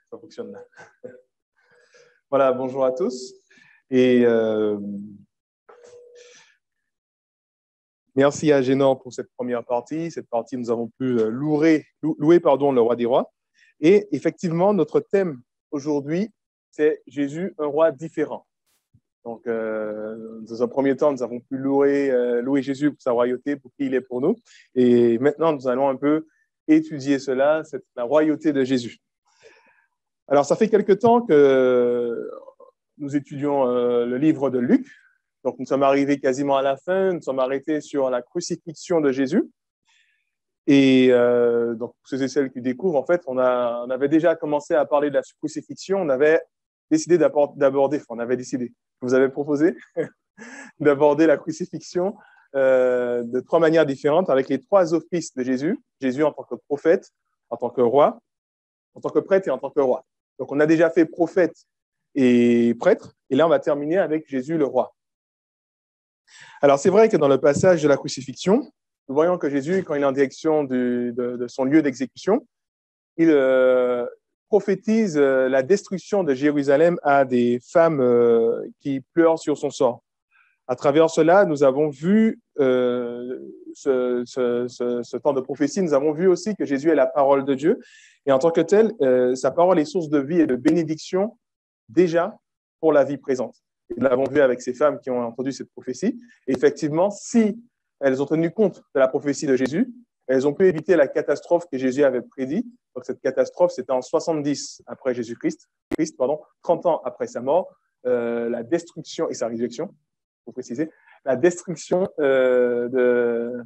Ça fonctionne là. Voilà, bonjour à tous. Et merci à Génan pour cette première partie. Cette partie, nous avons pu louer le roi des rois. Et effectivement, notre thème aujourd'hui, c'est Jésus, un roi différent. Donc, dans un premier temps, nous avons pu louer Jésus pour sa royauté, pour qui il est pour nous. Et maintenant, nous allons un peu étudier cela, la royauté de Jésus. Alors, ça fait quelque temps que nous étudions le livre de Luc. Donc, nous sommes arrivés quasiment à la fin. Nous sommes arrêtés sur la crucifixion de Jésus. Et donc, pour ceux et celles qui découvrent, en fait, on avait déjà commencé à parler de la crucifixion. On avait décidé je vous avais proposé d'aborder la crucifixion de trois manières différentes avec les trois offices de Jésus. Jésus en tant que prophète, en tant que roi, en tant que prêtre et en tant que roi. Donc, on a déjà fait prophète et prêtre. Et là, on va terminer avec Jésus le roi. Alors, c'est vrai que dans le passage de la crucifixion, nous voyons que Jésus, quand il est en direction de son lieu d'exécution, il prophétise la destruction de Jérusalem à des femmes qui pleurent sur son sort. À travers cela, nous avons vu ce temps de prophétie. Nous avons vu aussi que Jésus est la parole de Dieu. Et en tant que tel, sa parole est source de vie et de bénédiction déjà pour la vie présente. Et nous l'avons vu avec ces femmes qui ont entendu cette prophétie. Et effectivement, si elles ont tenu compte de la prophétie de Jésus, elles ont pu éviter la catastrophe que Jésus avait prédit. Donc, cette catastrophe, c'était en 70 après Jésus-Christ, 30 ans après sa mort, la destruction et sa résurrection, pour préciser, la destruction de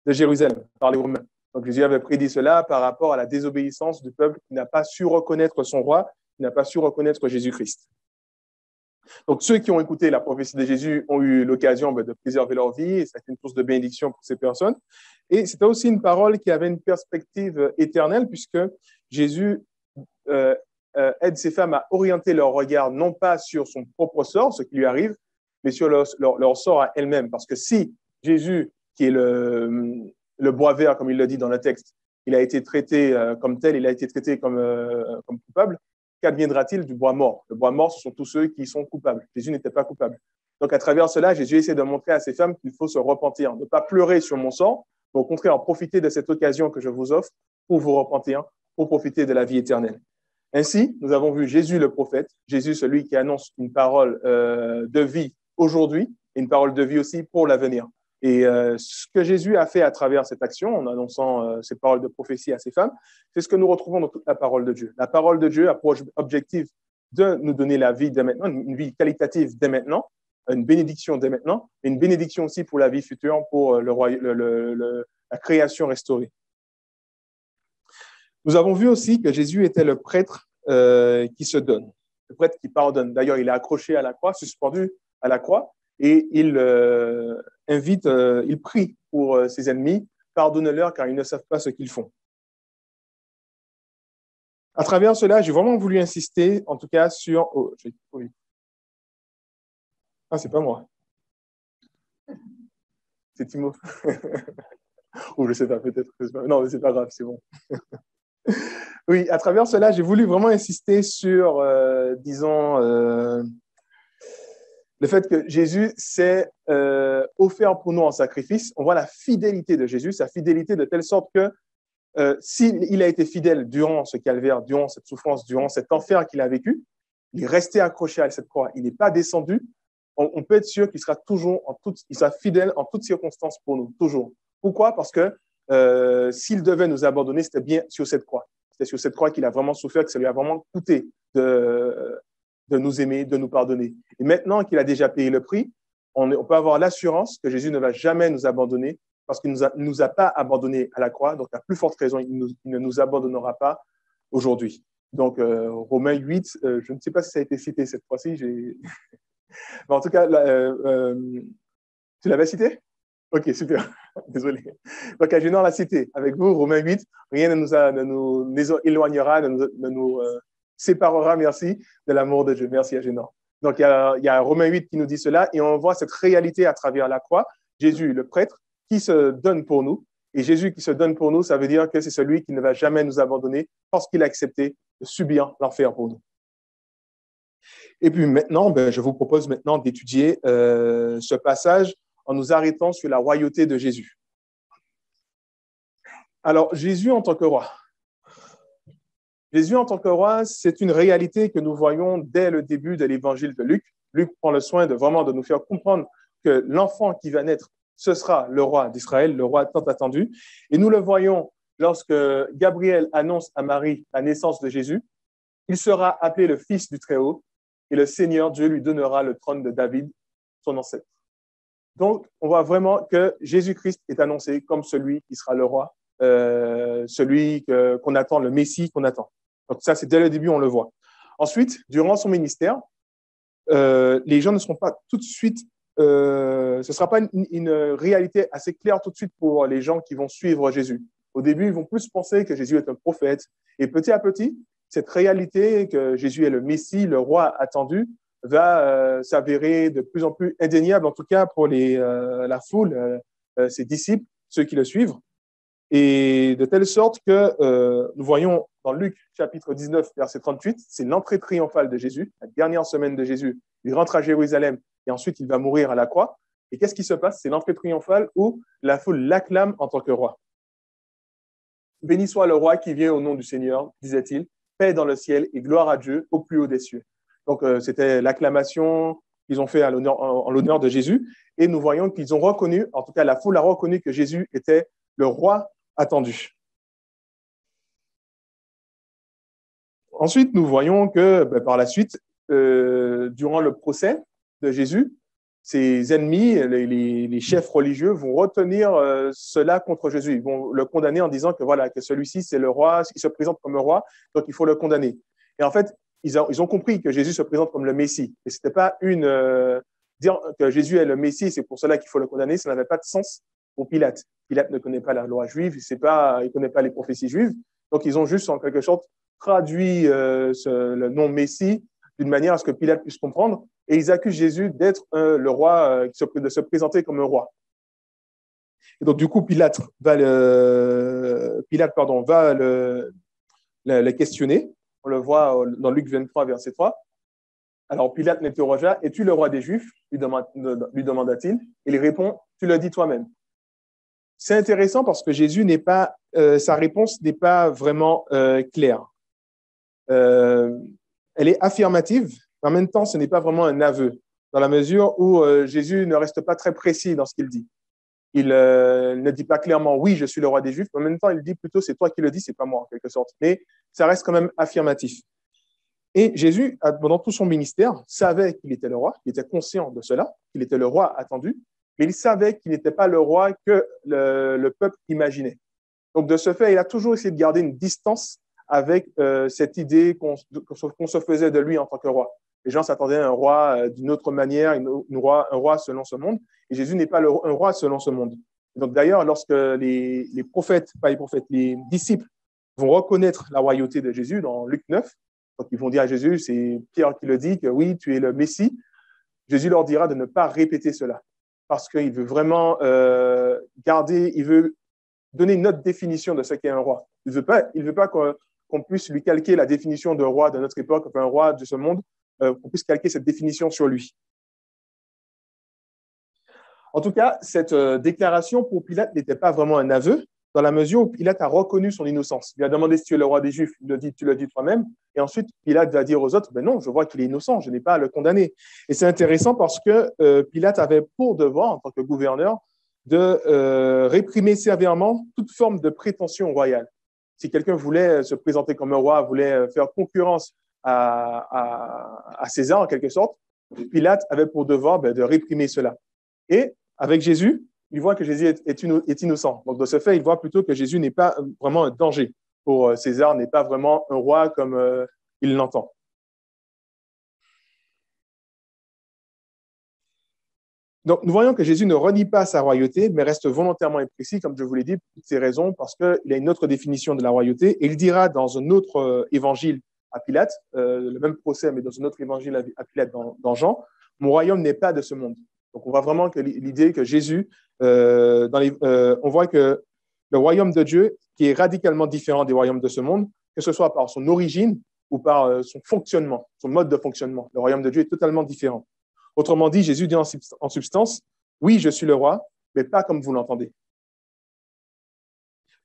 Jérusalem par les Romains. Donc, Jésus avait prédit cela par rapport à la désobéissance du peuple qui n'a pas su reconnaître son roi, qui n'a pas su reconnaître Jésus-Christ. Donc, ceux qui ont écouté la prophétie de Jésus ont eu l'occasion de préserver leur vie et ça a été une source de bénédiction pour ces personnes. Et c'était aussi une parole qui avait une perspective éternelle puisque Jésus aide ces femmes à orienter leur regard non pas sur son propre sort, ce qui lui arrive, mais sur leur sort à elles-mêmes. Parce que si Jésus, qui est le bois vert, comme il le dit dans le texte, il a été traité comme tel, il a été traité comme coupable, qu'adviendra-t-il du bois mort? Le bois mort, ce sont tous ceux qui sont coupables. Jésus n'était pas coupable. Donc, à travers cela, Jésus essaie de montrer à ces femmes qu'il faut se repentir, ne pas pleurer sur mon sort, mais au contraire, profiter de cette occasion que je vous offre pour vous repentir, pour profiter de la vie éternelle. Ainsi, nous avons vu Jésus le prophète, Jésus celui qui annonce une parole de vie aujourd'hui et une parole de vie aussi pour l'avenir. Et ce que Jésus a fait à travers cette action, en annonçant ces paroles de prophétie à ces femmes, c'est ce que nous retrouvons dans toute la parole de Dieu. La parole de Dieu a pour objectif de nous donner la vie dès maintenant, une vie qualitative dès maintenant, une bénédiction dès maintenant, et une bénédiction aussi pour la vie future, pour la création restaurée. Nous avons vu aussi que Jésus était le prêtre qui se donne, le prêtre qui pardonne. D'ailleurs, il est accroché à la croix, suspendu à la croix, et il prie pour ses ennemis, pardonne-leur car ils ne savent pas ce qu'ils font. À travers cela, j'ai vraiment voulu insister, en tout cas, sur... Oh, oui. Ah, c'est pas moi. C'est Timo. Ou je sais pas, peut-être. Non, mais c'est pas grave, c'est bon. Oui, à travers cela, j'ai voulu vraiment insister sur, le fait que Jésus s'est offert pour nous en sacrifice. On voit la fidélité de Jésus, sa fidélité de telle sorte que s'il a été fidèle durant ce calvaire, durant cette souffrance, durant cet enfer qu'il a vécu, il est resté accroché à cette croix. Il n'est pas descendu. On peut être sûr qu'il sera toujours il sera fidèle en toutes circonstances pour nous, toujours. Pourquoi? Parce que s'il devait nous abandonner, c'était bien sur cette croix. C'était sur cette croix qu'il a vraiment souffert, que ça lui a vraiment coûté de nous aimer, de nous pardonner. Et maintenant qu'il a déjà payé le prix, on peut avoir l'assurance que Jésus ne va jamais nous abandonner parce qu'il ne nous a pas abandonnés à la croix. Donc, à plus forte raison, il ne nous abandonnera pas aujourd'hui. Donc, Romains 8, je ne sais pas si ça a été cité cette fois-ci. Mais en tout cas, tu l'avais cité? Ok, super. Désolé. Donc, Agénor l'a cité avec vous, Romains 8. Rien ne nous éloignera, ne nous séparera, merci, de l'amour de Dieu. Merci, Agénor. Donc, il y a Romains 8 qui nous dit cela et on voit cette réalité à travers la croix. Jésus, le prêtre, qui se donne pour nous. Et Jésus qui se donne pour nous, ça veut dire que c'est celui qui ne va jamais nous abandonner parce qu'il a accepté subir l'enfer pour nous. Et puis maintenant, je vous propose maintenant d'étudier ce passage en nous arrêtant sur la royauté de Jésus. Alors, Jésus en tant que roi. Jésus en tant que roi, c'est une réalité que nous voyons dès le début de l'évangile de Luc. Luc prend le soin de vraiment de nous faire comprendre que l'enfant qui va naître, ce sera le roi d'Israël, le roi tant attendu. Et nous le voyons lorsque Gabriel annonce à Marie la naissance de Jésus. Il sera appelé le Fils du Très-Haut et le Seigneur Dieu lui donnera le trône de David, son ancêtre. Donc, on voit vraiment que Jésus-Christ est annoncé comme celui qui sera le roi, celui qu'on attend, le Messie qu'on attend. Donc ça, c'est dès le début, on le voit. Ensuite, durant son ministère, les gens ne seront pas tout de suite, ce ne sera pas une réalité assez claire tout de suite pour les gens qui vont suivre Jésus. Au début, ils vont plus penser que Jésus est un prophète. Et petit à petit, cette réalité que Jésus est le Messie, le roi attendu, va s'avérer de plus en plus indéniable, en tout cas pour la foule, ses disciples, ceux qui le suivent. Et de telle sorte que nous voyons dans Luc chapitre 19, verset 38, c'est l'entrée triomphale de Jésus, la dernière semaine de Jésus. Il rentre à Jérusalem et ensuite il va mourir à la croix. Et qu'est-ce qui se passe? C'est l'entrée triomphale où la foule l'acclame en tant que roi. Béni soit le roi qui vient au nom du Seigneur, disait-il, paix dans le ciel et gloire à Dieu au plus haut des cieux. Donc c'était l'acclamation qu'ils ont fait en l'honneur de Jésus. Et nous voyons qu'ils ont reconnu, en tout cas la foule a reconnu que Jésus était le roi attendu. Ensuite, nous voyons que par la suite, durant le procès de Jésus, ses ennemis, les chefs religieux, vont retenir cela contre Jésus. Ils vont le condamner en disant que voilà, que celui-ci, c'est le roi, il se présente comme un roi, donc il faut le condamner. Et en fait, ils ont compris que Jésus se présente comme le Messie. Et c'était pas dire que Jésus est le Messie, c'est pour cela qu'il faut le condamner, ça n'avait pas de sens pour Pilate. Pilate ne connaît pas la loi juive, il ne connaît pas les prophéties juives. Donc, ils ont juste, en quelque sorte, traduit le nom Messie d'une manière à ce que Pilate puisse comprendre. Et ils accusent Jésus d'être le roi, de se présenter comme un roi. Et donc, du coup, Pilate va le questionner. On le voit dans Luc 23, verset 3. Alors, Pilate l'interrogea, « Es-tu le roi des Juifs ?» lui demanda-t-il. Il répond, « Tu le dis toi-même. » C'est intéressant parce que Jésus sa réponse n'est pas vraiment claire. Elle est affirmative, mais en même temps, ce n'est pas vraiment un aveu, dans la mesure où Jésus ne reste pas très précis dans ce qu'il dit. Il ne dit pas clairement « Oui, je suis le roi des Juifs », mais en même temps, il dit plutôt « C'est toi qui le dis, c'est pas moi », en quelque sorte. Mais ça reste quand même affirmatif. Et Jésus, pendant tout son ministère, savait qu'il était le roi, il était conscient de cela, qu'il était le roi attendu, mais il savait qu'il n'était pas le roi que le peuple imaginait. Donc, de ce fait, il a toujours essayé de garder une distance avec cette idée qu'on se faisait de lui en tant que roi. Les gens s'attendaient à un roi d'une autre manière, un roi selon ce monde, et Jésus n'est pas un roi selon ce monde. Donc, d'ailleurs, lorsque les disciples vont reconnaître la royauté de Jésus dans Luc 9, donc ils vont dire à Jésus, c'est Pierre qui le dit, que oui, tu es le Messie, Jésus leur dira de ne pas répéter cela. Parce qu'il veut vraiment il veut donner une autre définition de ce qu'est un roi. Il ne veut pas qu'on puisse lui calquer la définition de roi de notre époque, un roi de ce monde, qu'on puisse calquer cette définition sur lui. En tout cas, cette déclaration pour Pilate n'était pas vraiment un aveu, dans la mesure où Pilate a reconnu son innocence. Il lui a demandé si tu es le roi des Juifs, tu le dis toi-même, et ensuite Pilate va dire aux autres, ben non, je vois qu'il est innocent, je n'ai pas à le condamner. Et c'est intéressant parce que Pilate avait pour devoir, en tant que gouverneur, de réprimer sévèrement toute forme de prétention royale. Si quelqu'un voulait se présenter comme un roi, voulait faire concurrence à César en quelque sorte, Pilate avait pour devoir de réprimer cela. Et avec Jésus, il voit que Jésus est innocent. Donc, de ce fait, il voit plutôt que Jésus n'est pas vraiment un danger pour César, n'est pas vraiment un roi comme il l'entend. Donc, nous voyons que Jésus ne renie pas sa royauté, mais reste volontairement imprécis, comme je vous l'ai dit, pour toutes ces raisons, parce qu'il a une autre définition de la royauté. Et il dira dans un autre évangile à Pilate, le même procès, mais dans un autre évangile à Pilate dans Jean, « Mon royaume n'est pas de ce monde ». Donc, on voit vraiment que l'idée que Jésus, on voit que le royaume de Dieu, qui est radicalement différent des royaumes de ce monde, que ce soit par son origine ou par son fonctionnement, son mode de fonctionnement. Le royaume de Dieu est totalement différent. Autrement dit, Jésus dit en substance, oui, je suis le roi, mais pas comme vous l'entendez.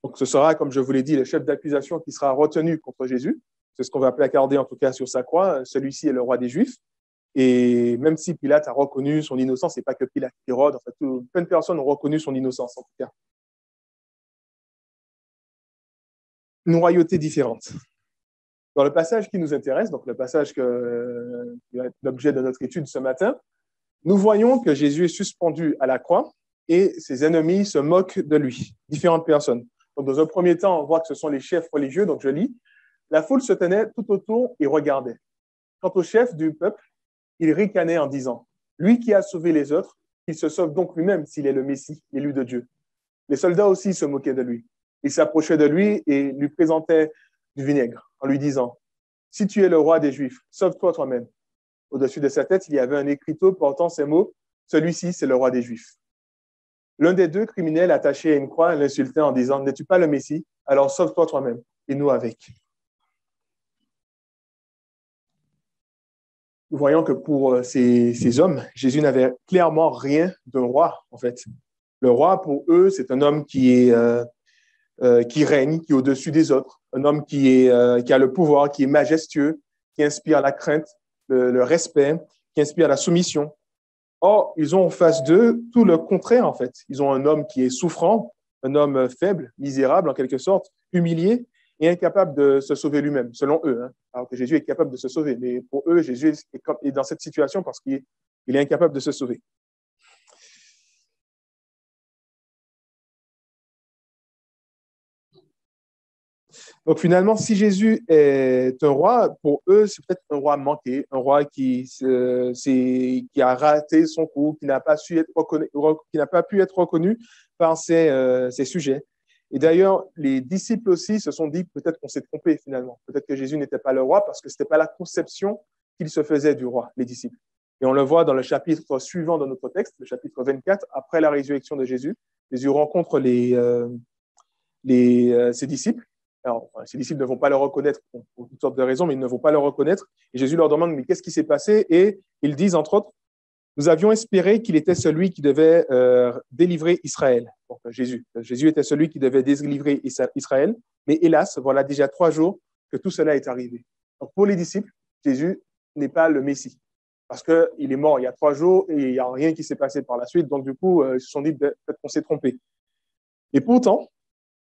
Donc, ce sera, comme je vous l'ai dit, le chef d'accusation qui sera retenu contre Jésus. C'est ce qu'on va placarder, en tout cas, sur sa croix. Celui-ci est le roi des Juifs. Et même si Pilate a reconnu son innocence, et pas que Pilate, Hérode, en fait, plein de personnes ont reconnu son innocence, en tout cas. Une royauté différente. Dans le passage qui nous intéresse, donc le passage qui va être l'objet de notre étude ce matin, nous voyons que Jésus est suspendu à la croix et ses ennemis se moquent de lui, différentes personnes. Donc, dans un premier temps, on voit que ce sont les chefs religieux, donc je lis. La foule se tenait tout autour et regardait. Quant au chef du peuple, il ricanait en disant, « Lui qui a sauvé les autres, il se sauve donc lui-même s'il est le Messie, l'élu de Dieu. » Les soldats aussi se moquaient de lui. Ils s'approchaient de lui et lui présentaient du vinaigre en lui disant, « Si tu es le roi des Juifs, sauve-toi toi-même. » Au-dessus de sa tête, il y avait un écriteau portant ces mots, « Celui-ci, c'est le roi des Juifs. » L'un des deux criminels attachés à une croix l'insultait en disant, « N'es-tu pas le Messie? Alors sauve-toi toi-même et nous avec. » Nous voyons que pour ces hommes, Jésus n'avait clairement rien d'un roi, en fait. Le roi, pour eux, c'est un homme qui règne, qui est au-dessus des autres, un homme qui a le pouvoir, qui est majestueux, qui inspire la crainte, le respect, qui inspire la soumission. Or, ils ont en face d'eux tout le contraire, en fait. Ils ont un homme qui est souffrant, un homme faible, misérable en quelque sorte, humilié et incapable de se sauver lui-même, selon eux. Hein. Alors que Jésus est capable de se sauver. Mais pour eux, Jésus est dans cette situation parce qu'il est incapable de se sauver. Donc finalement, si Jésus est un roi, pour eux, c'est peut-être un roi manqué, un roi qui a raté son coup, qui n'a pas pu être reconnu par ses sujets. Et d'ailleurs, les disciples aussi se sont dit, peut-être qu'on s'est trompé finalement. Peut-être que Jésus n'était pas le roi parce que ce n'était pas la conception qu'ils se faisaient du roi, les disciples. Et on le voit dans le chapitre suivant de notre texte, le chapitre 24, après la résurrection de Jésus. Jésus rencontre ses disciples. Alors, ses disciples ne vont pas le reconnaître pour toutes sortes de raisons, mais ils ne vont pas le reconnaître. Et Jésus leur demande, mais qu'est-ce qui s'est passé? Et ils disent, entre autres, nous avions espéré qu'il était celui qui devait délivrer Israël. Donc, Jésus était celui qui devait délivrer Israël. Mais hélas, voilà déjà 3 jours que tout cela est arrivé. Donc, pour les disciples, Jésus n'est pas le Messie. Parce qu'il est mort il y a 3 jours et il n'y a rien qui s'est passé par la suite. Donc, du coup, ils se sont dit, peut-être qu'on s'est trompé. Et pourtant,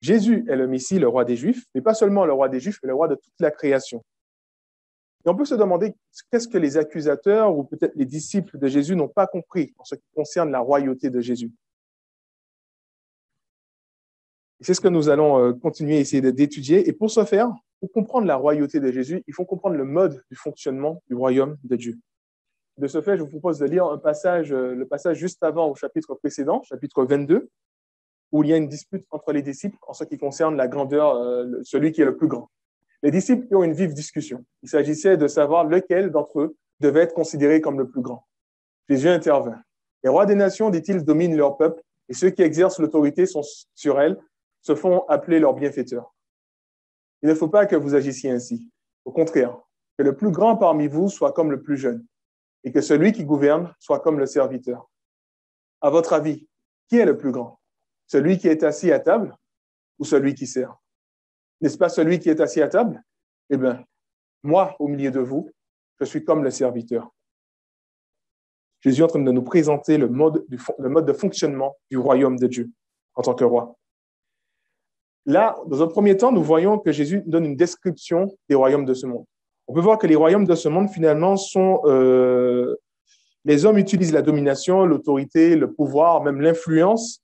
Jésus est le Messie, le roi des Juifs, mais pas seulement le roi des Juifs, mais le roi de toute la création. Et on peut se demander qu'est-ce que les accusateurs ou peut-être les disciples de Jésus n'ont pas compris en ce qui concerne la royauté de Jésus. Et c'est ce que nous allons continuer à essayer d'étudier. Et pour ce faire, pour comprendre la royauté de Jésus, il faut comprendre le mode du fonctionnement du royaume de Dieu. De ce fait, je vous propose de lire le passage juste avant au chapitre précédent, chapitre 22, où il y a une dispute entre les disciples en ce qui concerne la grandeur, celui qui est le plus grand. Les disciples ont une vive discussion. Il s'agissait de savoir lequel d'entre eux devait être considéré comme le plus grand. Jésus intervint. Les rois des nations, dit-il, dominent leur peuple et ceux qui exercent l'autorité sur elles se font appeler leurs bienfaiteurs. Il ne faut pas que vous agissiez ainsi. Au contraire, que le plus grand parmi vous soit comme le plus jeune et que celui qui gouverne soit comme le serviteur. À votre avis, qui est le plus grand? Celui qui est assis à table ou celui qui sert? N'est-ce pas celui qui est assis à table? Eh bien, moi, au milieu de vous, je suis comme le serviteur. Jésus est en train de nous présenter le mode de fonctionnement du royaume de Dieu en tant que roi. Là, dans un premier temps, nous voyons que Jésus donne une description des royaumes de ce monde. On peut voir que les royaumes de ce monde, finalement, sont... les hommes utilisent la domination, l'autorité, le pouvoir, même l'influence,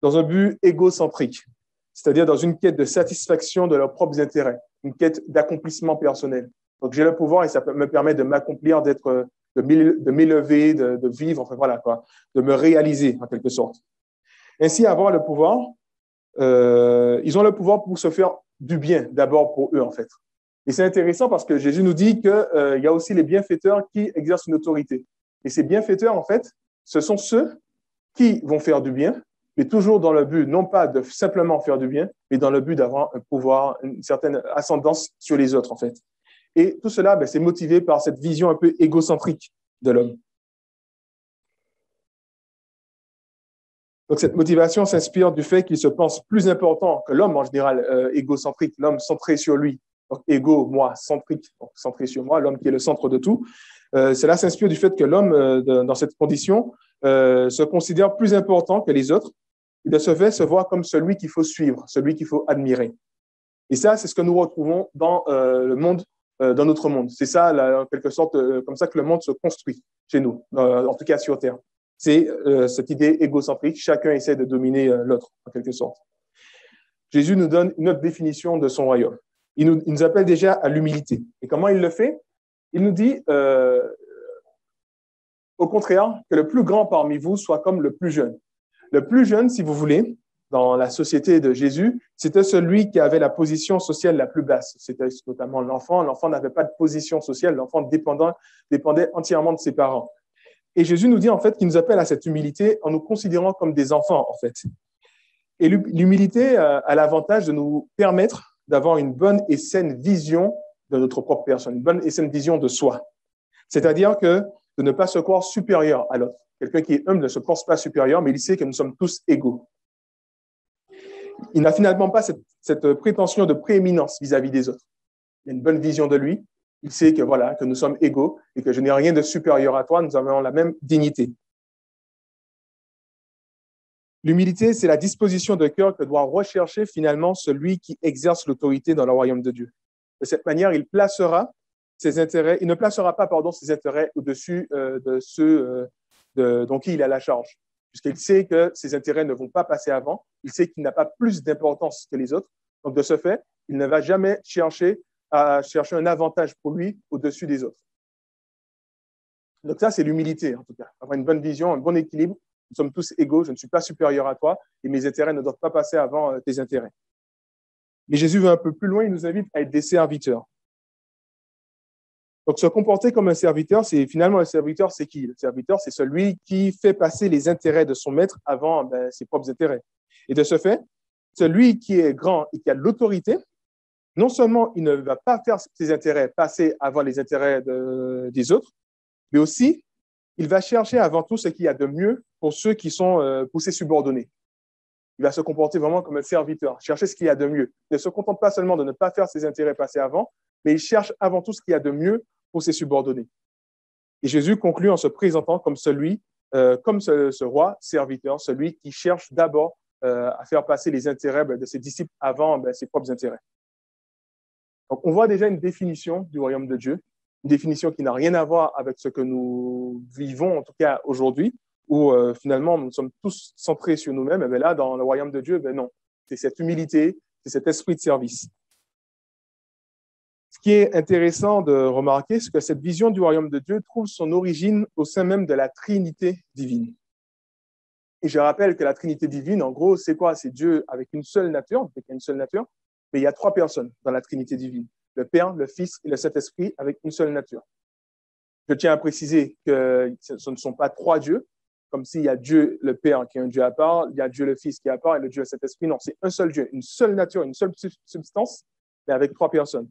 dans un but égocentrique, c'est-à-dire dans une quête de satisfaction de leurs propres intérêts, une quête d'accomplissement personnel. Donc, j'ai le pouvoir et ça me permet de m'accomplir, de m'élever, de vivre, enfin voilà quoi, de me réaliser en quelque sorte. Ainsi, avoir le pouvoir, ils ont le pouvoir pour se faire du bien, d'abord pour eux en fait. Et c'est intéressant parce que Jésus nous dit qu'il y a aussi les bienfaiteurs qui exercent une autorité. Et ces bienfaiteurs, en fait, ce sont ceux qui vont faire du bien, mais toujours dans le but, non pas de simplement faire du bien, mais dans le but d'avoir un pouvoir, une certaine ascendance sur les autres, en fait. Et tout cela, c'est motivé par cette vision un peu égocentrique de l'homme. Donc, cette motivation s'inspire du fait qu'il se pense plus important que l'homme en général, égocentrique, l'homme centré sur lui. Donc, égo, moi, centrique, donc centré sur moi, l'homme qui est le centre de tout. Cela s'inspire du fait que l'homme, dans cette condition, se considère plus important que les autres et de ce fait se voit comme celui qu'il faut suivre, celui qu'il faut admirer. Et ça, c'est ce que nous retrouvons dans le monde, dans notre monde. C'est ça, là, en quelque sorte, comme ça que le monde se construit chez nous, en tout cas sur Terre. C'est cette idée égocentrique. Chacun essaie de dominer l'autre, en quelque sorte. Jésus nous donne une autre définition de son royaume. Il nous appelle déjà à l'humilité. Et comment il le fait? Il nous dit, au contraire, que le plus grand parmi vous soit comme le plus jeune. Le plus jeune, si vous voulez, dans la société de Jésus, c'était celui qui avait la position sociale la plus basse. C'était notamment l'enfant. L'enfant n'avait pas de position sociale. L'enfant dépendait entièrement de ses parents. Et Jésus nous dit en fait qu'il nous appelle à cette humilité en nous considérant comme des enfants en fait. Et l'humilité a l'avantage de nous permettre d'avoir une bonne et saine vision de notre propre personne, une bonne et saine vision de soi. C'est-à-dire que de ne pas se croire supérieur à l'autre. Quelqu'un qui est humble ne se pense pas supérieur, mais il sait que nous sommes tous égaux. Il n'a finalement pas cette prétention de prééminence vis-à-vis des autres. Il a une bonne vision de lui. Il sait que voilà, que nous sommes égaux et que je n'ai rien de supérieur à toi, nous avons la même dignité. L'humilité, c'est la disposition de cœur que doit rechercher finalement celui qui exerce l'autorité dans le royaume de Dieu. De cette manière, il ne placera pas ses intérêts au-dessus de ceux dont il a la charge, puisqu'il sait que ses intérêts ne vont pas passer avant, il sait qu'il n'a pas plus d'importance que les autres, donc de ce fait, il ne va jamais chercher un avantage pour lui au-dessus des autres. Donc ça, c'est l'humilité, en tout cas. Avoir une bonne vision, un bon équilibre. Nous sommes tous égaux, je ne suis pas supérieur à toi et mes intérêts ne doivent pas passer avant tes intérêts. Mais Jésus va un peu plus loin, il nous invite à être des serviteurs. Donc, se comporter comme un serviteur, c'est finalement un serviteur, c'est qui? Le serviteur, c'est celui qui fait passer les intérêts de son maître avant ses propres intérêts. Et de ce fait, celui qui est grand et qui a de l'autorité, non seulement il ne va pas faire ses intérêts passer avant les intérêts des autres, mais aussi il va chercher avant tout ce qu'il y a de mieux pour ceux qui sont pour ses subordonnés. Il va se comporter vraiment comme un serviteur, chercher ce qu'il y a de mieux. Il ne se contente pas seulement de ne pas faire ses intérêts passer avant, mais il cherche avant tout ce qu'il y a de mieux pour ses subordonnés. Et Jésus conclut en se présentant comme comme ce roi serviteur, celui qui cherche d'abord à faire passer les intérêts de ses disciples avant ses propres intérêts. Donc, on voit déjà une définition du royaume de Dieu, une définition qui n'a rien à voir avec ce que nous vivons, en tout cas aujourd'hui, où finalement nous sommes tous centrés sur nous-mêmes. Et bien là, dans le royaume de Dieu, non, c'est cette humilité, c'est cet esprit de service. Ce qui est intéressant de remarquer, c'est que cette vision du royaume de Dieu trouve son origine au sein même de la Trinité divine. Et je rappelle que la Trinité divine, en gros, c'est quoi? C'est Dieu avec une seule nature, il y a une seule nature, mais il y a trois personnes dans la Trinité divine. Le Père, le Fils et le Saint-Esprit avec une seule nature. Je tiens à préciser que ce ne sont pas trois dieux, comme s'il y a Dieu le Père qui est un Dieu à part, il y a Dieu le Fils qui est à part et le Dieu le Saint-Esprit. Non, c'est un seul Dieu, une seule nature, une seule substance, mais avec trois personnes.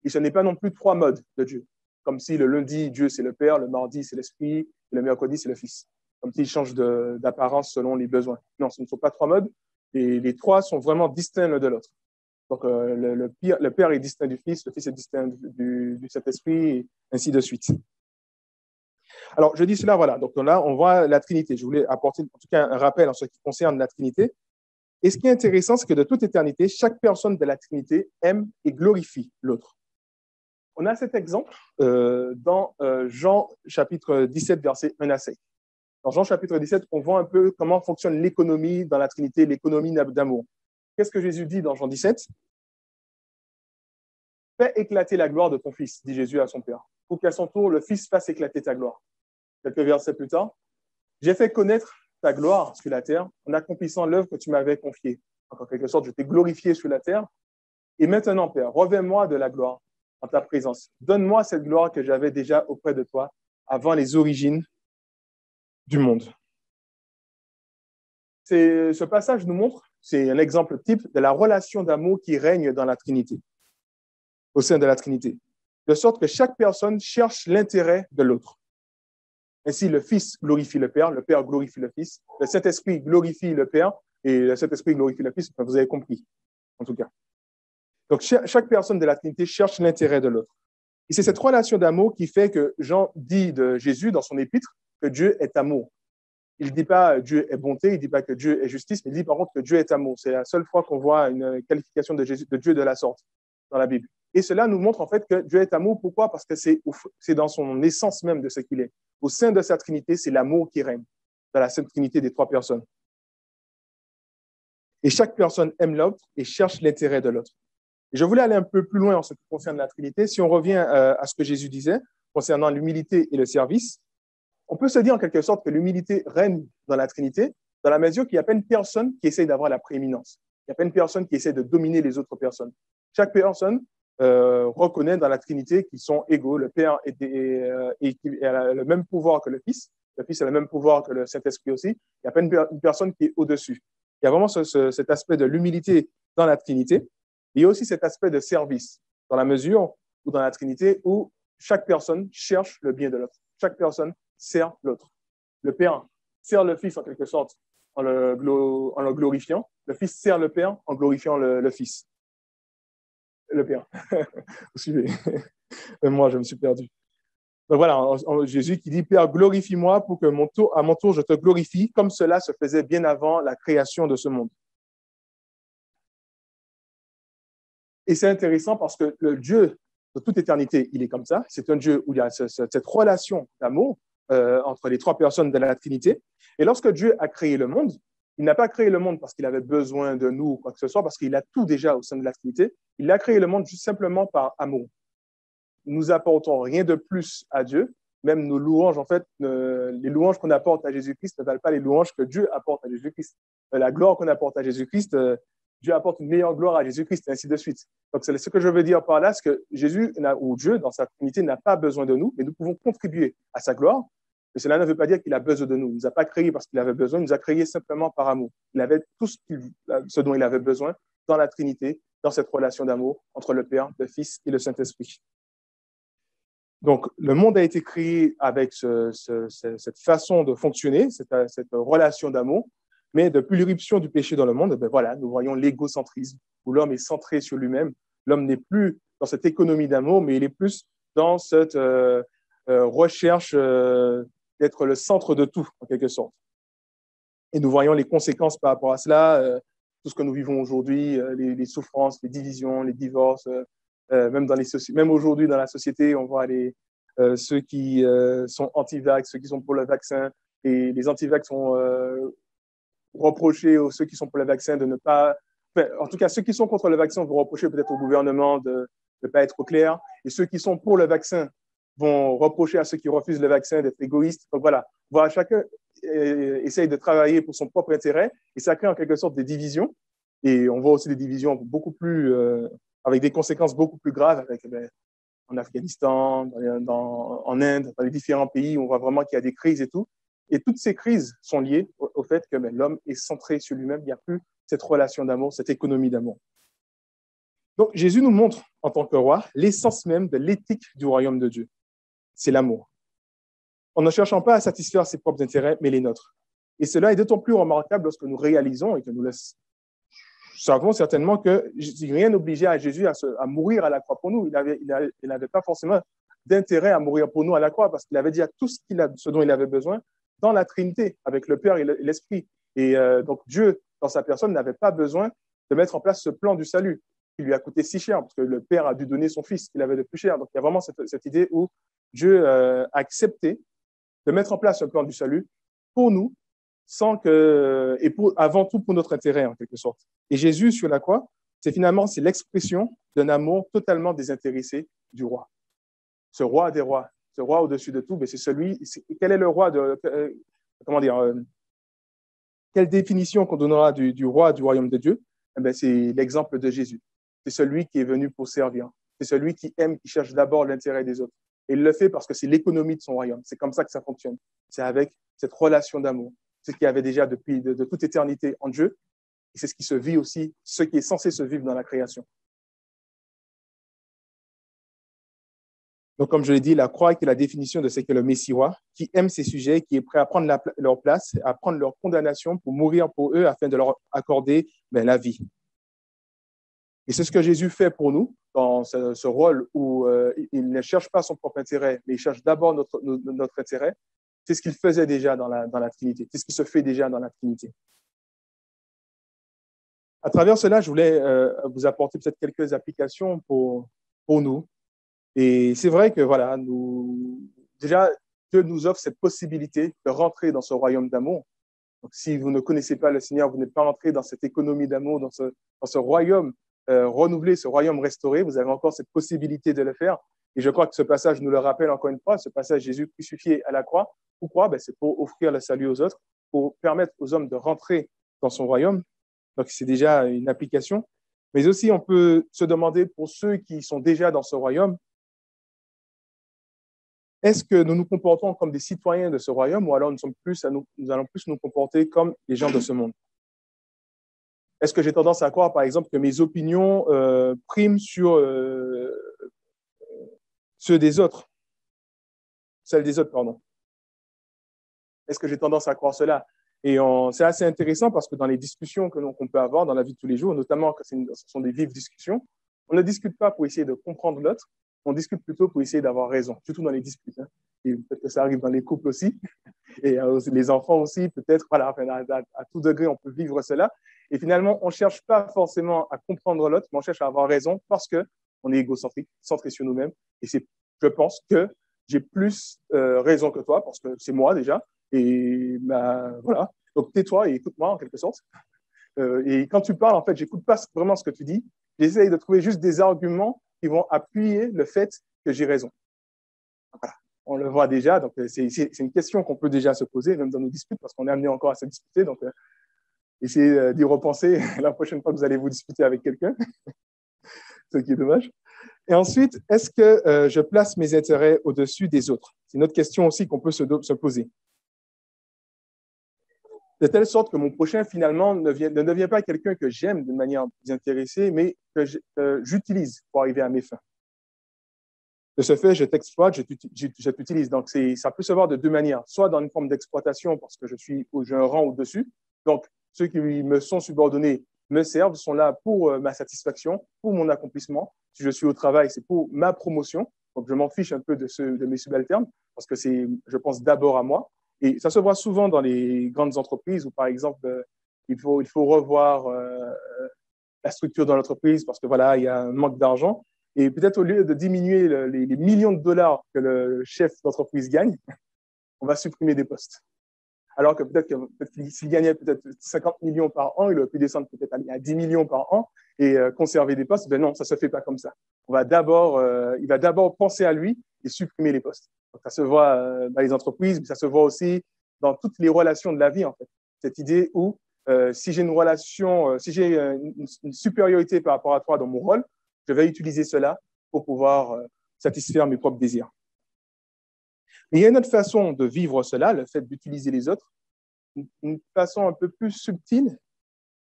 Et ce n'est pas non plus trois modes de Dieu, comme si le lundi, Dieu c'est le Père, le mardi c'est l'Esprit, et le mercredi c'est le Fils. Comme s'ils changent d'apparence selon les besoins. Non, ce ne sont pas trois modes, et les trois sont vraiment distincts l'un de l'autre. Donc, le Père est distinct du Fils, le Fils est distinct du Saint-Esprit, et ainsi de suite. Alors, je dis cela, voilà. Donc là, on voit la Trinité. Je voulais apporter en tout cas un rappel en ce qui concerne la Trinité. Et ce qui est intéressant, c'est que de toute éternité, chaque personne de la Trinité aime et glorifie l'autre. On a cet exemple dans Jean chapitre 17, versets 1 à 5. Dans Jean chapitre 17, on voit un peu comment fonctionne l'économie dans la Trinité, l'économie d'amour. Qu'est-ce que Jésus dit dans Jean 17? Fais éclater la gloire de ton Fils, dit Jésus à son Père, pour qu'à son tour, le Fils fasse éclater ta gloire. Quelques versets plus tard, j'ai fait connaître ta gloire sur la terre en accomplissant l'œuvre que tu m'avais confiée. En quelque sorte, je t'ai glorifié sur la terre. Et maintenant, Père, revêt-moi de la gloire en ta présence. Donne-moi cette gloire que j'avais déjà auprès de toi avant les origines du monde. Ce passage nous montre, c'est un exemple type de la relation d'amour qui règne dans la Trinité, au sein de la Trinité. de sorte que chaque personne cherche l'intérêt de l'autre. Ainsi, le Fils glorifie le Père glorifie le Fils, le Saint-Esprit glorifie le Père et le Saint-Esprit glorifie le Fils. Enfin, vous avez compris, en tout cas. Donc, chaque personne de la Trinité cherche l'intérêt de l'autre. Et c'est cette relation d'amour qui fait que Jean dit de Jésus dans son épître que Dieu est amour. Il ne dit pas Dieu est bonté, il ne dit pas que Dieu est justice, mais il dit par contre que Dieu est amour. C'est la seule fois qu'on voit une qualification de Dieu de la sorte dans la Bible. Et cela nous montre en fait que Dieu est amour. Pourquoi? Parce que c'est dans son essence même de ce qu'il est. Au sein de sa Trinité, c'est l'amour qui règne dans la Sainte Trinité des trois personnes. Et chaque personne aime l'autre et cherche l'intérêt de l'autre. Et je voulais aller un peu plus loin en ce qui concerne la Trinité. Si on revient à ce que Jésus disait concernant l'humilité et le service, on peut se dire en quelque sorte que l'humilité règne dans la Trinité dans la mesure qu'il n'y a pas une personne qui essaie d'avoir la prééminence. Il n'y a pas une personne qui essaie de dominer les autres personnes. Chaque personne reconnaît dans la Trinité qu'ils sont égaux. Le Père a le même pouvoir que le Fils a le même pouvoir que le Saint-Esprit aussi. Il n'y a pas une personne qui est au-dessus. Il y a vraiment cet aspect de l'humilité dans la Trinité. Il y a aussi cet aspect de service dans la mesure où dans la Trinité où chaque personne cherche le bien de l'autre. Chaque personne sert l'autre. Le Père sert le Fils en quelque sorte en le glorifiant. Le Fils sert le Père en glorifiant le Fils. Le Père. Vous suivez? Même moi, je me suis perdu. Donc voilà, Jésus qui dit, Père, glorifie-moi pour que à mon tour, je te glorifie, comme cela se faisait bien avant la création de ce monde. Et c'est intéressant parce que le Dieu de toute éternité, il est comme ça. C'est un Dieu où il y a cette relation d'amour entre les trois personnes de la Trinité. Et lorsque Dieu a créé le monde, il n'a pas créé le monde parce qu'il avait besoin de nous ou quoi que ce soit, parce qu'il a tout déjà au sein de la Trinité. Il a créé le monde juste simplement par amour. Nous apportons rien de plus à Dieu. Même nos louanges, en fait, les louanges qu'on apporte à Jésus-Christ ne valent pas les louanges que Dieu apporte à Jésus-Christ. La gloire qu'on apporte à Jésus-Christ, Dieu apporte une meilleure gloire à Jésus-Christ, et ainsi de suite. Donc, c'est ce que je veux dire par là, c'est que Jésus, ou Dieu, dans sa Trinité, n'a pas besoin de nous, mais nous pouvons contribuer à sa gloire. Mais cela ne veut pas dire qu'il a besoin de nous. Il ne nous a pas créés parce qu'il avait besoin, il nous a créés simplement par amour. Il avait tout ce dont il avait besoin dans la Trinité, dans cette relation d'amour entre le Père, le Fils et le Saint-Esprit. Donc, le monde a été créé avec cette façon de fonctionner, cette relation d'amour. Mais depuis l'irruption du péché dans le monde, ben voilà, nous voyons l'égocentrisme, où l'homme est centré sur lui-même. L'homme n'est plus dans cette économie d'amour, mais il est plus dans cette recherche d'être le centre de tout, en quelque sorte. Et nous voyons les conséquences par rapport à cela, tout ce que nous vivons aujourd'hui, les souffrances, les divisions, les divorces, même aujourd'hui dans la société, on voit ceux qui sont anti-vax, ceux qui sont pour le vaccin, et les anti-vax sont reprocher aux ceux qui sont pour le vaccin de ne pas... Enfin, en tout cas, ceux qui sont contre le vaccin vont reprocher peut-être au gouvernement de ne pas être clair. Et ceux qui sont pour le vaccin vont reprocher à ceux qui refusent le vaccin d'être égoïstes. Donc voilà, chacun essaye de travailler pour son propre intérêt et ça crée en quelque sorte des divisions. Et on voit aussi des divisions beaucoup plus... avec des conséquences beaucoup plus graves en Afghanistan, en Inde, dans les différents pays où on voit vraiment qu'il y a des crises et tout. Et toutes ces crises sont liées au fait que l'homme est centré sur lui-même. Il n'y a plus cette relation d'amour, cette économie d'amour. Donc, Jésus nous montre, en tant que roi, l'essence même de l'éthique du royaume de Dieu. C'est l'amour. En ne cherchant pas à satisfaire ses propres intérêts, mais les nôtres. Et cela est d'autant plus remarquable lorsque nous réalisons et que nous savons certainement que rien n'obligeait à Jésus à mourir à la croix pour nous. Il n'avait pas forcément d'intérêt à mourir pour nous à la croix parce qu'il avait dit à tout ce dont il avait besoin dans la Trinité, avec le Père et l'Esprit. Et donc, Dieu, dans sa personne, n'avait pas besoin de mettre en place ce plan du salut qui lui a coûté si cher, parce que le Père a dû donner son Fils qu'il avait de plus cher. Donc, il y a vraiment cette idée où Dieu a accepté de mettre en place ce plan du salut pour nous, avant tout pour notre intérêt, en quelque sorte. Et Jésus, sur la croix, c'est l'expression d'un amour totalement désintéressé du roi. Ce roi des rois, ce roi au-dessus de tout, mais quel est le roi quelle définition qu'on donnera du roi du royaume de Dieu? C'est l'exemple de Jésus. C'est celui qui est venu pour servir. C'est celui qui aime, qui cherche d'abord l'intérêt des autres. Et il le fait parce que c'est l'économie de son royaume. C'est comme ça que ça fonctionne. C'est avec cette relation d'amour. C'est ce qu'il y avait déjà depuis de toute éternité en Dieu. Et c'est ce qui se vit aussi, ce qui est censé se vivre dans la création. Donc, comme je l'ai dit, la croix qui est la définition de ce qu'est le Messie roi, qui aime ses sujets, qui est prêt à prendre leur place, à prendre leur condamnation pour mourir pour eux afin de leur accorder la vie. Et c'est ce que Jésus fait pour nous dans ce rôle où il ne cherche pas son propre intérêt, mais il cherche d'abord notre intérêt. C'est ce qu'il faisait déjà dans la Trinité. C'est ce qui se fait déjà dans la Trinité. À travers cela, je voulais vous apporter peut-être quelques applications pour nous. Et c'est vrai que, voilà, déjà, Dieu nous offre cette possibilité de rentrer dans ce royaume d'amour. Donc, si vous ne connaissez pas le Seigneur, vous n'êtes pas rentré dans cette économie d'amour, dans ce royaume renouvelé, ce royaume restauré, vous avez encore cette possibilité de le faire. Et je crois que ce passage nous le rappelle encore une fois, ce passage Jésus crucifié à la croix. Pourquoi? C'est pour offrir le salut aux autres, pour permettre aux hommes de rentrer dans son royaume. Donc, c'est déjà une application. Mais aussi, on peut se demander pour ceux qui sont déjà dans ce royaume, est-ce que nous nous comportons comme des citoyens de ce royaume ou alors nous allons plus nous comporter comme les gens de ce monde? Est-ce que j'ai tendance à croire, par exemple, que mes opinions priment sur celles des autres, pardon? Est-ce que j'ai tendance à croire cela? Et c'est assez intéressant parce que dans les discussions qu'on peut avoir dans la vie de tous les jours, notamment quand ce sont des vives discussions, on ne discute pas pour essayer de comprendre l'autre, on discute plutôt pour essayer d'avoir raison, surtout dans les disputes. Hein. Et peut-être que ça arrive dans les couples aussi, et les enfants aussi, peut-être, voilà, à tout degré, on peut vivre cela. Et finalement, on ne cherche pas forcément à comprendre l'autre, mais on cherche à avoir raison parce qu'on est égocentrique, centré sur nous-mêmes. Et je pense que j'ai plus raison que toi, parce que c'est moi déjà. Et voilà, donc tais-toi et écoute-moi en quelque sorte. Et quand tu parles, en fait, j'écoute pas vraiment ce que tu dis. J'essaye de trouver juste des arguments qui vont appuyer le fait que j'ai raison. Voilà. On le voit déjà, donc c'est une question qu'on peut déjà se poser, même dans nos disputes, parce qu'on est amené encore à se disputer. Donc, essayez d'y repenser la prochaine fois que vous allez vous disputer avec quelqu'un, ce qui est dommage. Et ensuite, est-ce que je place mes intérêts au-dessus des autres? C'est une autre question aussi qu'on peut se poser. De telle sorte que mon prochain, finalement, ne devient pas quelqu'un que j'aime de manière désintéressée, mais que j'utilise pour arriver à mes fins. De ce fait, je t'exploite, je t'utilise. Donc, ça peut se voir de deux manières. Soit dans une forme d'exploitation, parce que j'ai un rang au-dessus. Donc, ceux qui me sont subordonnés me servent, sont là pour ma satisfaction, pour mon accomplissement. Si je suis au travail, c'est pour ma promotion. Donc, je m'en fiche un peu de mes subalternes, parce que je pense d'abord à moi. Et ça se voit souvent dans les grandes entreprises où, par exemple, il faut revoir la structure de l'entreprise parce que voilà, il y a un manque d'argent. Et peut-être au lieu de diminuer les millions de dollars que le chef d'entreprise gagne, on va supprimer des postes. Alors que peut-être s'il gagnait peut-être 50 millions par an, il aurait pu descendre peut-être à 10 millions par an et conserver des postes. Ben non, ça ne se fait pas comme ça. Il va d'abord penser à lui et supprimer les postes. Donc, ça se voit dans les entreprises, mais ça se voit aussi dans toutes les relations de la vie, en fait. Cette idée où si j'ai une relation, si j'ai une supériorité par rapport à toi dans mon rôle, je vais utiliser cela pour pouvoir satisfaire mes propres désirs. Mais il y a une autre façon de vivre cela, le fait d'utiliser les autres, une façon un peu plus subtile.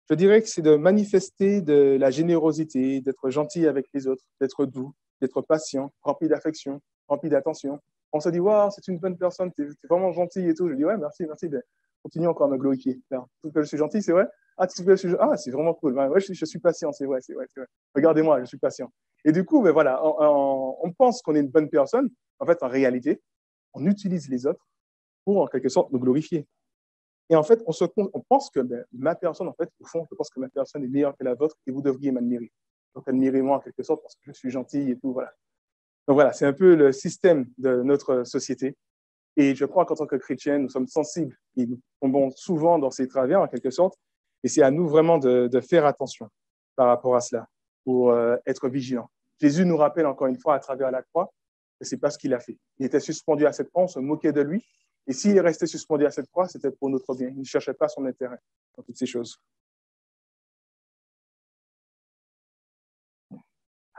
Je dirais que c'est de manifester de la générosité, d'être gentil avec les autres, d'être doux, d'être patient, rempli d'affection, rempli d'attention. On se dit, waouh, c'est une bonne personne, t'es vraiment gentil et tout. Je dis, ouais, merci, ben, continue encore à me glorifier. Tout que je suis gentil, c'est vrai. Ah, c'est vraiment cool. Ouais, je suis patient, c'est vrai. Regardez-moi, je suis patient. Et du coup, ben, voilà, on pense qu'on est une bonne personne. En fait, en réalité, on utilise les autres pour, en quelque sorte, nous glorifier. Et en fait, on pense que ma personne, en fait, au fond, je pense que ma personne est meilleure que la vôtre et vous devriez m'admirer. Donc, admirez-moi en quelque sorte parce que je suis gentil et tout, voilà. Donc, voilà, c'est un peu le système de notre société. Et je crois qu'en tant que chrétiens, nous sommes sensibles et nous tombons souvent dans ces travers, en quelque sorte. Et c'est à nous vraiment de faire attention par rapport à cela, pour être vigilants. Jésus nous rappelle encore une fois à travers la croix que ce n'est pas ce qu'il a fait. Il était suspendu à cette croix, on se moquait de lui. Et s'il est resté suspendu à cette croix, c'était pour notre bien. Il ne cherchait pas son intérêt dans toutes ces choses.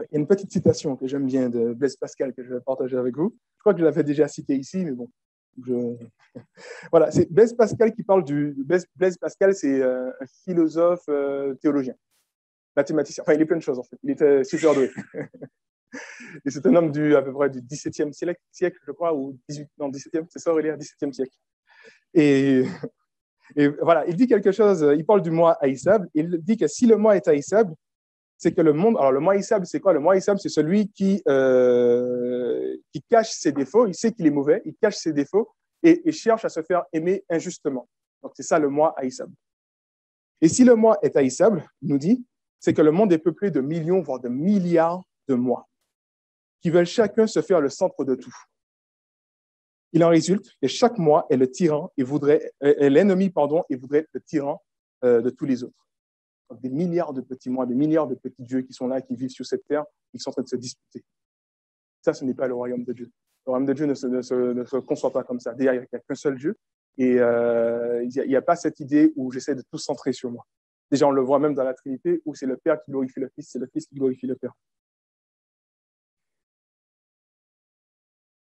Il y a une petite citation que j'aime bien de Blaise Pascal que je vais partager avec vous. Je crois que je l'avais déjà citée ici, mais bon. Voilà, c'est Blaise Pascal qui parle Blaise Pascal, c'est un philosophe théologien, mathématicien. Enfin, il est plein de choses, en fait. Il était super doué. Et c'est un homme à peu près du XVIIe siècle, je crois, ou 18, non, 17e, c'est ça Aurélien, 17e siècle. Et, et voilà, il dit quelque chose, il parle du mois haïssable, il dit que si le mois est haïssable, c'est que le monde, alors le mois haïssable, c'est quoi? Le mois haïssable, c'est celui qui cache ses défauts, il sait qu'il est mauvais, il cache ses défauts et cherche à se faire aimer injustement. Donc c'est ça le mois haïssable. Et si le mois est haïssable, il nous dit, c'est que le monde est peuplé de millions, voire de milliards de mois, qui veulent chacun se faire le centre de tout. Il en résulte que chaque mois est le tyran et est l'ennemi, et voudrait être le tyran de tous les autres. Donc, des milliards de petits mois, des milliards de petits dieux qui sont là, qui vivent sur cette terre, qui sont en train de se disputer. Ça, ce n'est pas le royaume de Dieu. Le royaume de Dieu ne se conçoit pas comme ça. D'ailleurs, il n'y a qu'un seul Dieu et il n'y a pas cette idée où j'essaie de tout centrer sur moi. Déjà, on le voit même dans la Trinité où c'est le Père qui glorifie le Fils, c'est le Fils qui glorifie le Père.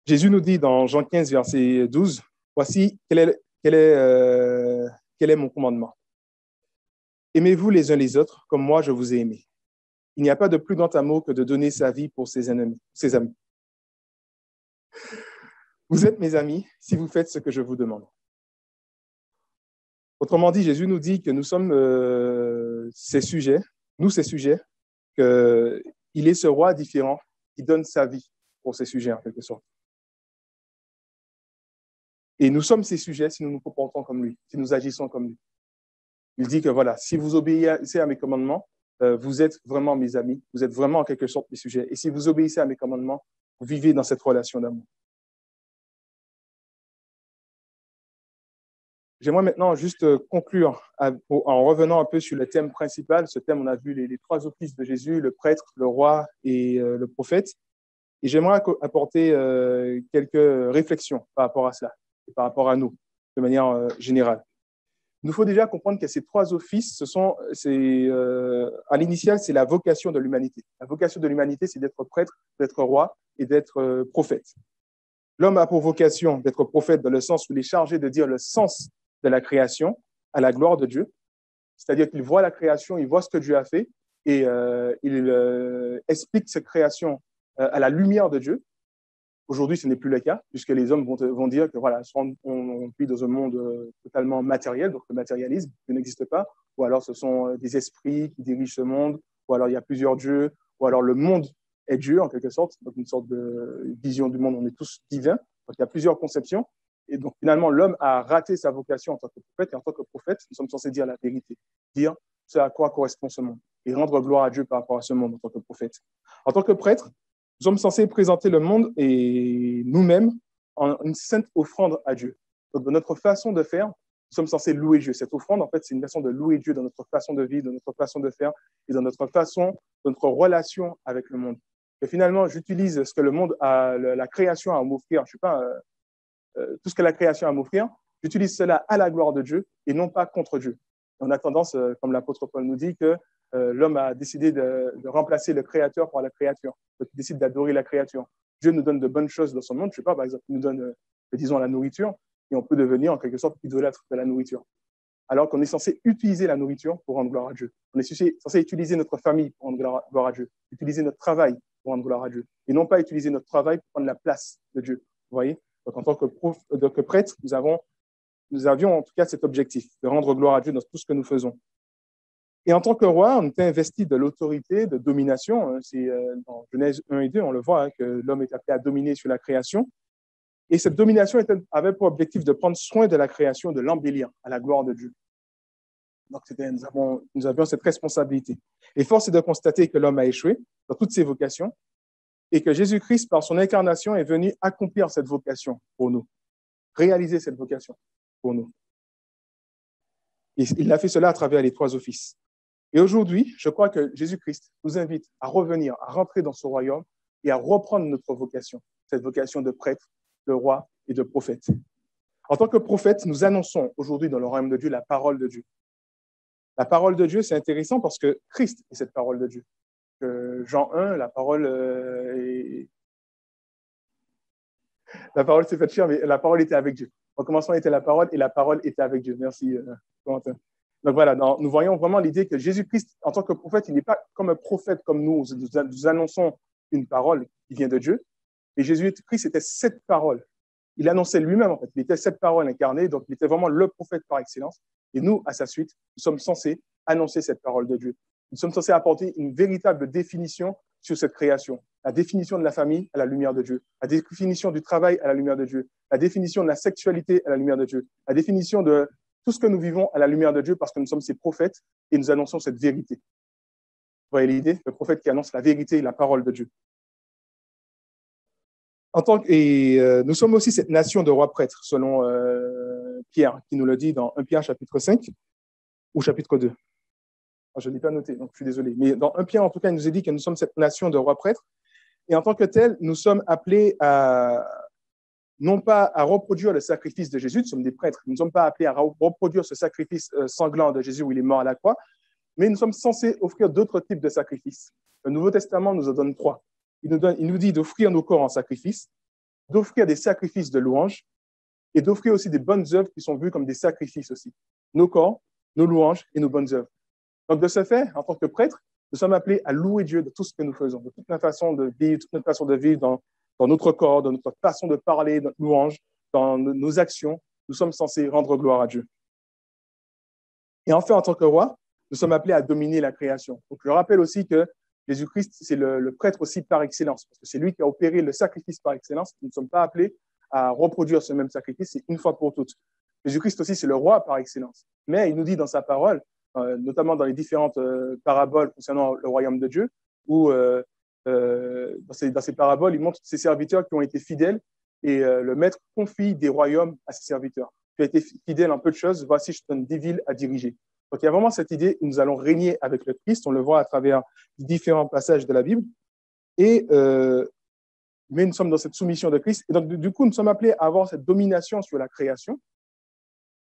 Jésus nous dit dans Jean 15, verset 12, « Voici quel est mon commandement. Aimez-vous les uns les autres comme moi je vous ai aimé. Il n'y a pas de plus grand amour que de donner sa vie pour ses amis. Vous êtes mes amis si vous faites ce que je vous demande. » Autrement dit, Jésus nous dit que nous sommes ces sujets, qu'il est ce roi différent qui donne sa vie pour ces sujets, en quelque sorte. Et nous sommes ces sujets si nous nous comportons comme lui, si nous agissons comme lui. Il dit que voilà, si vous obéissez à mes commandements, vous êtes vraiment mes amis, vous êtes vraiment en quelque sorte mes sujets. Et si vous obéissez à mes commandements, vous vivez dans cette relation d'amour. J'aimerais maintenant juste conclure en revenant un peu sur le thème principal. Ce thème, on a vu les trois offices de Jésus, le prêtre, le roi et le prophète. Et j'aimerais apporter quelques réflexions par rapport à cela et par rapport à nous, de manière générale. Il nous faut déjà comprendre que ces trois offices, à l'initial, c'est la vocation de l'humanité. La vocation de l'humanité, c'est d'être prêtre, d'être roi et d'être prophète. L'homme a pour vocation d'être prophète dans le sens où il est chargé de dire le sens de la création à la gloire de Dieu. C'est-à-dire qu'il voit la création, il voit ce que Dieu a fait et il explique cette création à la lumière de Dieu. Aujourd'hui, ce n'est plus le cas, puisque les hommes vont dire que voilà, on vit dans un monde totalement matériel, donc le matérialisme n'existe pas, ou alors ce sont des esprits qui dirigent ce monde, ou alors il y a plusieurs dieux, ou alors le monde est Dieu en quelque sorte, donc une sorte de vision du monde, on est tous divins, donc il y a plusieurs conceptions, et donc finalement l'homme a raté sa vocation en tant que prophète, et en tant que prophète, nous sommes censés dire la vérité, dire ce à quoi correspond ce monde, et rendre gloire à Dieu par rapport à ce monde en tant que prophète. En tant que prêtre, nous sommes censés présenter le monde et nous-mêmes en une sainte offrande à Dieu. Donc, dans notre façon de faire, nous sommes censés louer Dieu. Cette offrande, en fait, c'est une façon de louer Dieu dans notre façon de vivre, dans notre façon de faire et dans notre relation avec le monde. Et finalement, j'utilise ce que le monde la création a à m'offrir. Je sais pas, tout ce que la création a à m'offrir, j'utilise cela à la gloire de Dieu et non pas contre Dieu. On a tendance, comme l'apôtre Paul nous dit, que l'homme a décidé de remplacer le créateur par la créature. Donc, il décide d'adorer la créature. Dieu nous donne de bonnes choses dans son monde. Je sais pas, par exemple, il nous donne, disons, la nourriture, et on peut devenir en quelque sorte idolâtre de la nourriture. Alors qu'on est censé utiliser la nourriture pour rendre gloire à Dieu. On est censé utiliser notre famille pour rendre gloire à Dieu, utiliser notre travail pour rendre gloire à Dieu, et non pas utiliser notre travail pour prendre la place de Dieu. Vous voyez? Donc, en tant que prêtre, nous avions en tout cas cet objectif de rendre gloire à Dieu dans tout ce que nous faisons. Et en tant que roi, on était investi de l'autorité, de domination. C'est dans Genèse 1 et 2, on le voit, que l'homme est appelé à dominer sur la création. Et cette domination avait pour objectif de prendre soin de la création, de l'embellir à la gloire de Dieu. Donc, nous avions cette responsabilité. Et force est de constater que l'homme a échoué dans toutes ses vocations et que Jésus-Christ, par son incarnation, est venu accomplir cette vocation pour nous, réaliser cette vocation pour nous. Et il a fait cela à travers les trois offices. Et aujourd'hui, je crois que Jésus-Christ nous invite à revenir, à rentrer dans ce royaume et à reprendre notre vocation, cette vocation de prêtre, de roi et de prophète. En tant que prophète, nous annonçons aujourd'hui dans le royaume de Dieu la parole de Dieu. La parole de Dieu, c'est intéressant parce que Christ est cette parole de Dieu. Jean 1, la parole s'est faite chair, mais la parole était avec Dieu. Au commencement était la parole et la parole était avec Dieu. Merci, Quentin. Donc voilà, nous voyons vraiment l'idée que Jésus-Christ, en tant que prophète, il n'est pas comme un prophète comme nous. Nous annonçons une parole qui vient de Dieu. Et Jésus-Christ était cette parole. Il annonçait lui-même, en fait. Il était cette parole incarnée, donc il était vraiment le prophète par excellence. Et nous, à sa suite, nous sommes censés annoncer cette parole de Dieu. Nous sommes censés apporter une véritable définition sur cette création. La définition de la famille à la lumière de Dieu. La définition du travail à la lumière de Dieu. La définition de la sexualité à la lumière de Dieu. La définition de tout ce que nous vivons à la lumière de Dieu parce que nous sommes ses prophètes et nous annonçons cette vérité. Vous voyez l'idée? Le prophète qui annonce la vérité et la parole de Dieu. Nous sommes aussi cette nation de rois prêtres, selon Pierre, qui nous le dit dans 1 Pierre chapitre 5 ou chapitre 2. Je ne l'ai pas noté, donc je suis désolé. Mais dans 1 Pierre, en tout cas, il nous est dit que nous sommes cette nation de rois prêtres. Et en tant que tel, nous sommes appelés à, non pas à reproduire le sacrifice de Jésus, nous sommes des prêtres. Nous ne sommes pas appelés à reproduire ce sacrifice sanglant de Jésus où il est mort à la croix, mais nous sommes censés offrir d'autres types de sacrifices. Le Nouveau Testament nous en donne 3. Il nous dit d'offrir nos corps en sacrifice, d'offrir des sacrifices de louange et d'offrir aussi des bonnes œuvres qui sont vues comme des sacrifices aussi. Nos corps, nos louanges et nos bonnes œuvres. Donc, de ce fait, en tant que prêtre, nous sommes appelés à louer Dieu de tout ce que nous faisons, de toute notre façon de vivre, toute notre façon de vivre dans notre corps, dans notre façon de parler, notre louange, dans nos actions. Nous sommes censés rendre gloire à Dieu. Et enfin, en tant que roi, nous sommes appelés à dominer la création. Donc, je rappelle aussi que Jésus-Christ, c'est le prêtre aussi par excellence, parce que c'est lui qui a opéré le sacrifice par excellence. Nous ne sommes pas appelés à reproduire ce même sacrifice, c'est une fois pour toutes. Jésus-Christ aussi, c'est le roi par excellence. Mais il nous dit dans sa parole, notamment dans les différentes paraboles concernant le royaume de Dieu, où dans ces paraboles, il montre ses serviteurs qui ont été fidèles et le maître confie des royaumes à ses serviteurs. Tu as été fidèle en peu de choses, voici, je te donne 10 villes à diriger. Donc, il y a vraiment cette idée où nous allons régner avec le Christ. On le voit à travers différents passages de la Bible. Mais nous sommes dans cette soumission de Christ. Et donc, du coup, nous sommes appelés à avoir cette domination sur la création,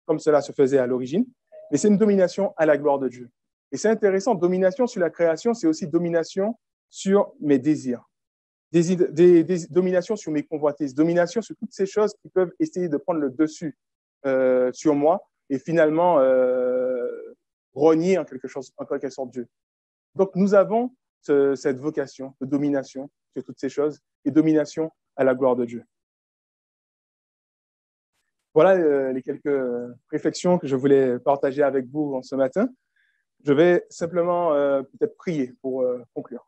comme cela se faisait à l'origine. Mais c'est une domination à la gloire de Dieu. Et c'est intéressant, domination sur la création, c'est aussi domination sur mes désirs. Domination sur mes convoitises, domination sur toutes ces choses qui peuvent essayer de prendre le dessus sur moi et finalement renier en quelque sorte Dieu. Donc, nous avons cette vocation de domination sur toutes ces choses et domination à la gloire de Dieu. Voilà les quelques réflexions que je voulais partager avec vous ce matin. Je vais simplement peut-être prier pour conclure.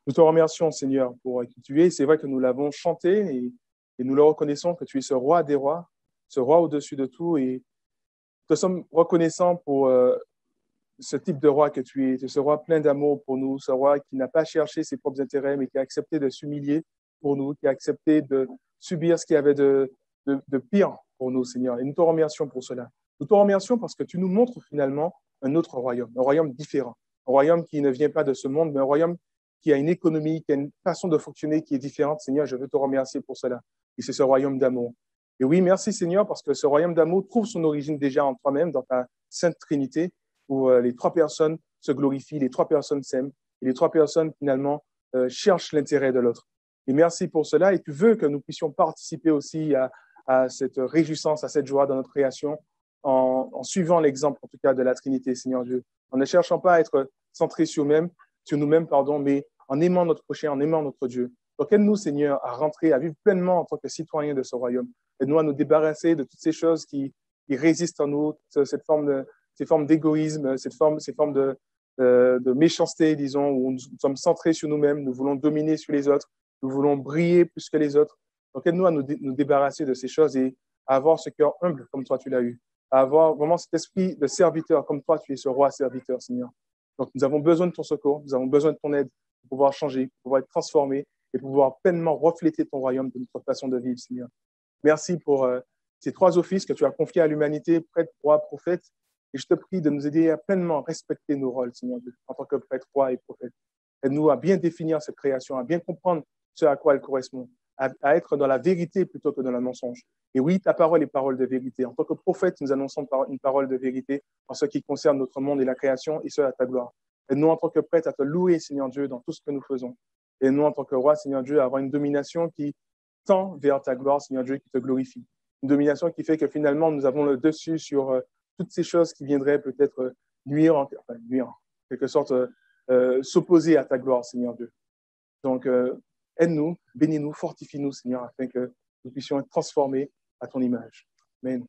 Nous te remercions, Seigneur, pour qui tu es. C'est vrai que nous l'avons chanté et nous le reconnaissons que tu es ce roi des rois, ce roi au-dessus de tout. Et nous te sommes reconnaissants pour ce type de roi que tu es, ce roi plein d'amour pour nous, ce roi qui n'a pas cherché ses propres intérêts, mais qui a accepté de s'humilier pour nous, qui a accepté de subir ce qu'il y avait de pire pour nous, Seigneur. Et nous te remercions pour cela. Nous te remercions parce que tu nous montres finalement un autre royaume, un royaume différent, un royaume qui ne vient pas de ce monde, mais un royaume qui a une économie, qui a une façon de fonctionner qui est différente. Seigneur, je veux te remercier pour cela. Et c'est ce royaume d'amour. Et oui, merci Seigneur, parce que ce royaume d'amour trouve son origine déjà en toi-même, dans ta Sainte Trinité, où les 3 personnes se glorifient, les 3 personnes s'aiment, et les 3 personnes finalement cherchent l'intérêt de l'autre. Et merci pour cela. Et tu veux que nous puissions participer aussi à cette réjouissance, à cette joie dans notre création, en suivant l'exemple, en tout cas, de la Trinité, Seigneur Dieu. En ne cherchant pas à être centrés sur nous-mêmes, mais en aimant notre prochain, en aimant notre Dieu. Donc, aide-nous, Seigneur, à rentrer, à vivre pleinement en tant que citoyens de ce royaume. Aide-nous à nous débarrasser de toutes ces choses qui résistent en nous, ces formes d'égoïsme, ces formes de méchanceté, disons, où nous sommes centrés sur nous-mêmes, nous voulons dominer sur les autres, nous voulons briller plus que les autres. Donc, aide-nous à nous débarrasser de ces choses et à avoir ce cœur humble comme toi tu l'as eu, à avoir vraiment cet esprit de serviteur comme toi tu es ce roi serviteur, Seigneur. Donc, nous avons besoin de ton secours, nous avons besoin de ton aide pour pouvoir changer, pour pouvoir être transformés et pour pouvoir pleinement refléter ton royaume de notre façon de vivre, Seigneur. Merci pour ces 3 offices que tu as confiés à l'humanité, prêtre, roi, prophète. Et je te prie de nous aider à pleinement respecter nos rôles, Seigneur Dieu, en tant que prêtre, roi et prophète. Aide-nous à bien définir cette création, à bien comprendre ce à quoi elle correspond, à être dans la vérité plutôt que dans le mensonge. Et oui, ta parole est parole de vérité. En tant que prophète, nous annonçons une parole de vérité en ce qui concerne notre monde et la création, et ce à ta gloire. Aide-nous en tant que prêtre à te louer, Seigneur Dieu, dans tout ce que nous faisons. Aide-nous en tant que roi, Seigneur Dieu, à avoir une domination qui tend vers ta gloire, Seigneur Dieu, qui te glorifie. Une domination qui fait que finalement, nous avons le dessus sur toutes ces choses qui viendraient peut-être nuire, en quelque sorte, s'opposer à ta gloire, Seigneur Dieu. Donc, aide-nous, bénis-nous, fortifie-nous, Seigneur, afin que nous puissions être transformés à ton image. Amen.